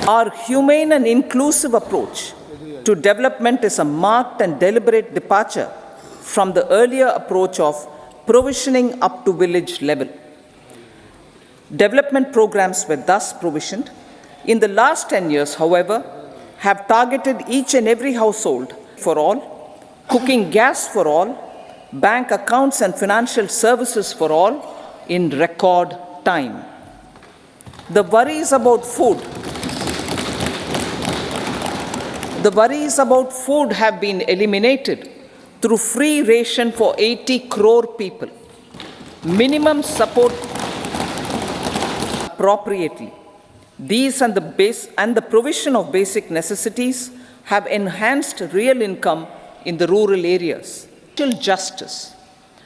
Our humane and inclusive approach to development is a marked and deliberate departure from the earlier approach of provisioning up to village level. Development programs were thus provisioned. In the last 10 years, however, have targeted each and every household for all, cooking gas for all, bank accounts and financial services for all in record time. The worries about food have been eliminated through free ration for 80 crore people. Minimum support appropriately. These and the provision of basic necessities have enhanced real income in the rural areas. Social justice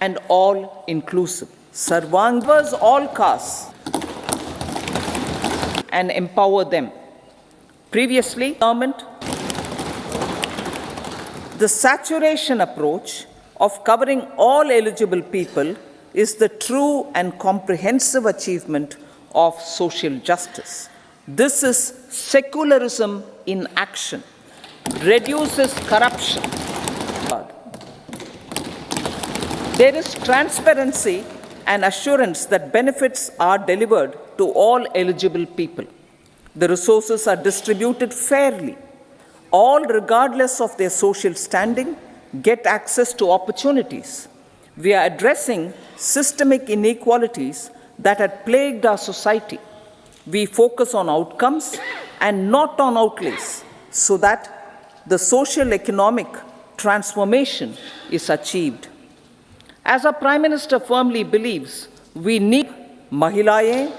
and all inclusive. Serves all castes and empower them. Previously, government, the saturation approach of covering all eligible people is the true and comprehensive achievement of social justice. This is secularism in action, reduces corruption. There is transparency and assurance that benefits are delivered to all eligible people. The resources are distributed fairly. All, regardless of their social standing, get access to opportunities. We are addressing systemic inequalities that had plagued our society. We focus on outcomes and not on outlays so that the social economic transformation is achieved. As our Prime Minister firmly believes, we need Mahilaye,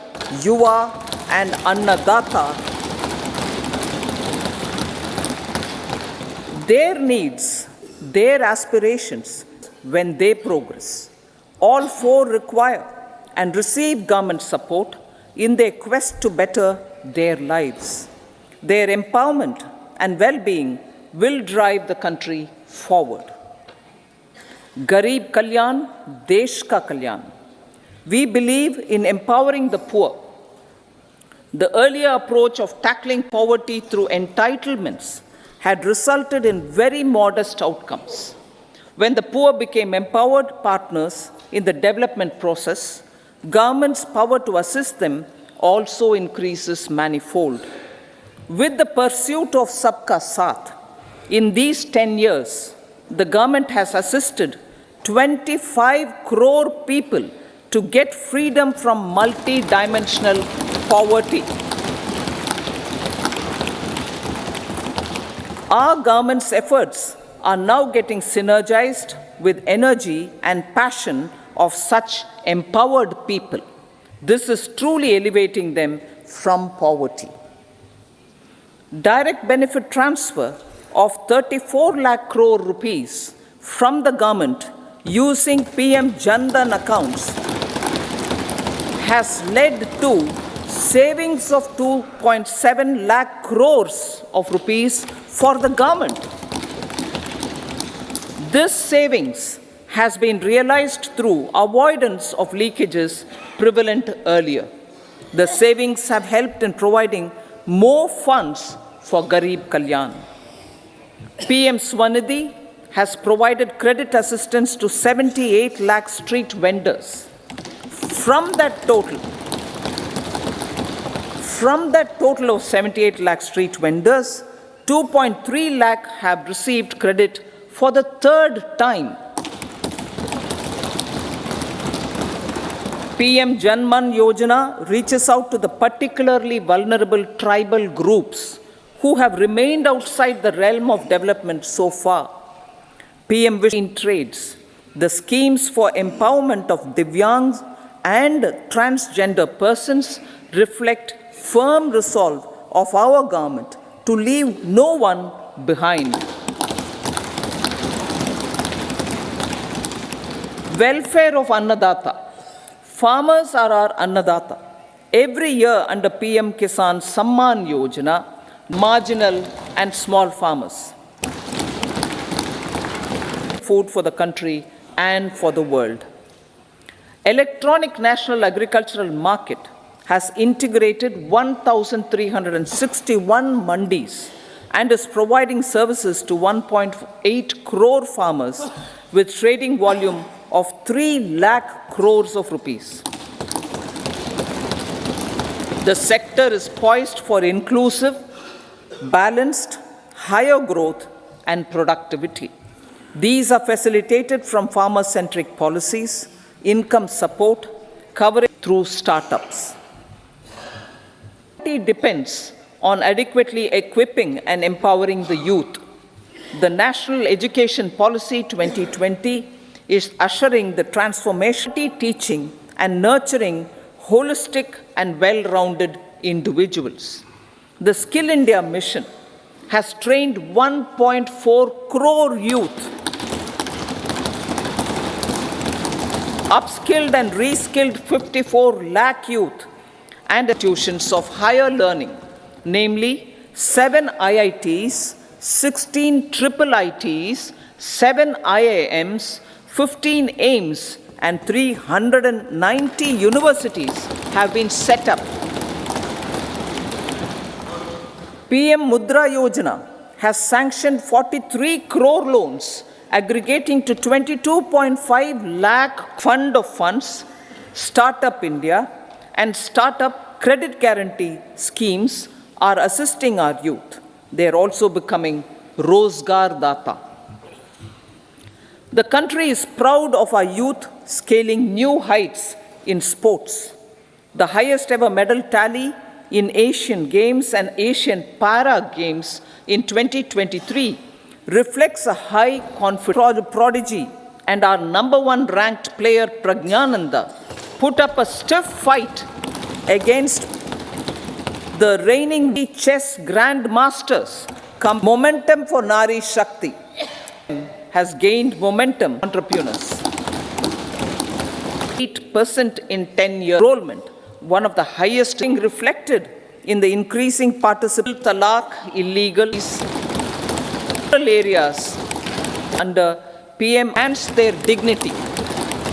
Yuva and Annadata. Their needs, their aspirations when they progress. All four require and receive government support in their quest to better their lives. Their empowerment and well-being will drive the country forward. Garib Kalyan, Desh Ka Kalyan. We believe in empowering the poor. The earlier approach of tackling poverty through entitlements had resulted in very modest outcomes. When the poor became empowered partners in the development process, government's power to assist them also increases manifold. With the pursuit of Sabka Saath, in these 10 years, the government has assisted 25 crore people to get freedom from multi-dimensional poverty. Our government's efforts are now getting synergized with energy and passion of such empowered people. This is truly elevating them from poverty. Direct benefit transfer of 34 lakh crore rupees from the government using PM Jan Dhan accounts has led to savings of 2.7 lakh crores of rupees for the government. This savings has been realized through avoidance of leakages prevalent earlier. The savings have helped in providing more funds for Garib Kalyan. PM Swanidhi has provided credit assistance to 78 lakh street vendors. From that total of 78 lakh street vendors, 2.3 lakh have received credit for the third time. PM Janman Yojana reaches out to the particularly vulnerable tribal groups who have remained outside the realm of development so far. PM Vision Trades, the schemes for empowerment of Divyangs and transgender persons reflect firm resolve of our government to leave no one behind. Welfare of Annadata. Farmers are our Annadata. Every year under PM Kisan Samman Yojana, marginal and small farmers. Food for the country and for the world. Electronic National Agricultural Market has integrated 1,361 mandis and is providing services to 1.8 crore farmers with trading volume of 3 lakh crores of rupees. The sector is poised for inclusive, balanced, higher growth and productivity. These are facilitated from farmer-centric policies, income support, coverage through startups. It depends on adequately equipping and empowering the youth. The National Education Policy 2020 is ushering the transformation, teaching and nurturing holistic and well-rounded individuals. The Skill India mission has trained 1.4 crore youth, upskilled and reskilled 54 lakh youth and institutions of higher learning, namely 7 IITs, 16 triple ITs, 7 IIMs, 15 AIMS, and 390 universities have been set up. PM Mudra Yojana has sanctioned 43 crore loans aggregating to 22.5 lakh fund of funds. Startup India and startup credit guarantee schemes are assisting our youth. They are also becoming Rozgar Data. The country is proud of our youth scaling new heights in sports. The highest ever medal tally in Asian Games and Asian Para Games in 2023 reflects a high confidence prodigy, and our #1 ranked player Pragnananda put up a stiff fight against the reigning chess grandmasters. Momentum for Nari Shakti has gained momentum. Entrepreneurs 8% in 10-year enrollment, one of the highest, reflected in the increasing participation talaq illegal areas under PM enhance their dignity,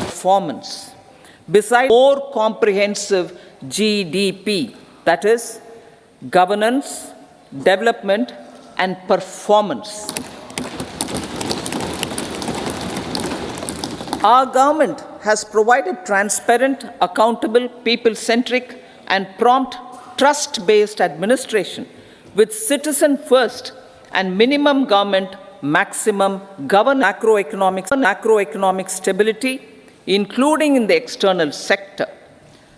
performance. Besides more comprehensive GDP, that is governance, development and performance. Our government has provided transparent, accountable, people-centric and prompt, trust-based administration with citizen first and minimum government, maximum macroeconomic stability, including in the external sector.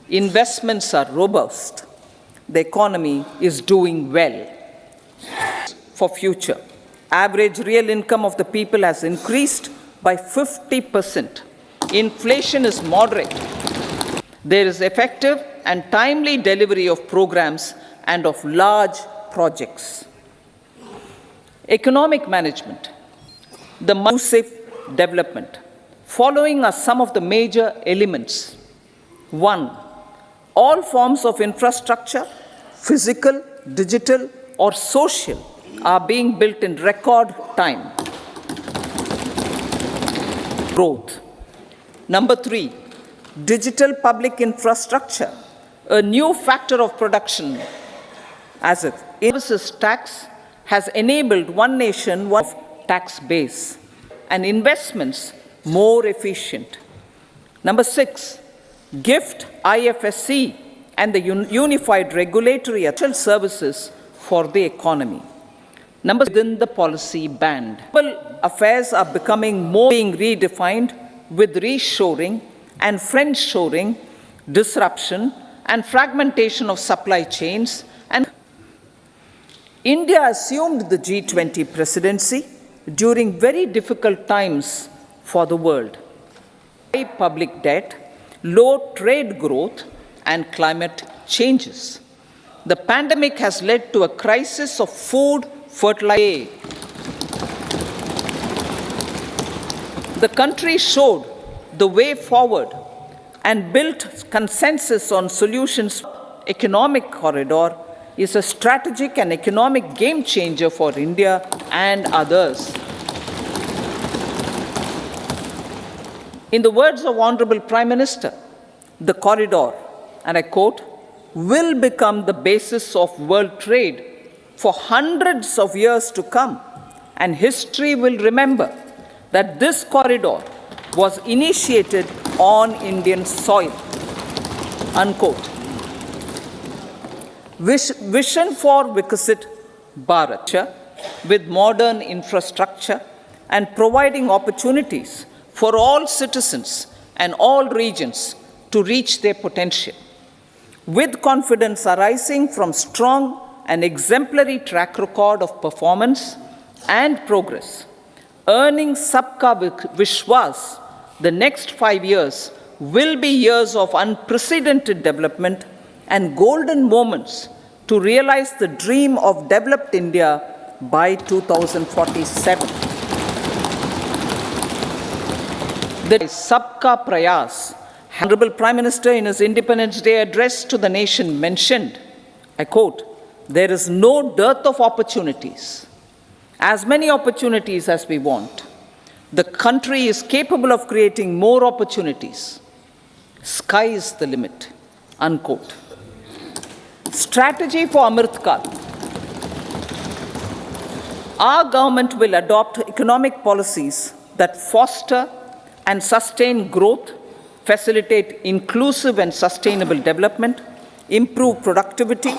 Investments are robust. The economy is doing well. For future, average real income of the people has increased by 50%. Inflation is moderate. There is effective and timely delivery of programs and of large projects. Economic management, the inclusive development. Following are some of the major elements. 1. All forms of infrastructure, physical, digital, or social, are being built in record time. Growth. 3. Digital public infrastructure, a new factor of production, as if services tax has enabled one nation, one tax base, and investments more efficient. 6. Gift IFSC and the unified regulatory services for the economy. Within the policy band. Global affairs are becoming more being redefined with reshoring and friendshoring, disruption and fragmentation of supply chains. And India assumed the G20 presidency during very difficult times for the world. High public debt, low trade growth and climate changes. The pandemic has led to a crisis of food, fertilizer. The country showed the way forward and built consensus on solutions. Economic corridor is a strategic and economic game changer for India and others. In the words of Honorable Prime Minister, the corridor, and I quote, will become the basis of world trade for hundreds of years to come, and history will remember that this corridor was initiated on Indian soil. Unquote. Vision for Vikasit Bharat, with modern infrastructure and providing opportunities for all citizens and all regions to reach their potential. With confidence arising from strong and exemplary track record of performance and progress, earning Sabka Vishwas, the next 5 years will be years of unprecedented development and golden moments to realize the dream of developed India by 2047. The Sabka Prayas, Honorable Prime Minister in his Independence Day address to the nation mentioned, I quote, "There is no dearth of opportunities, as many opportunities as we want. The country is capable of creating more opportunities. Sky is the limit." Unquote. Strategy for Amrit Kal. Our government will adopt economic policies that foster and sustain growth, facilitate inclusive and sustainable development, improve productivity,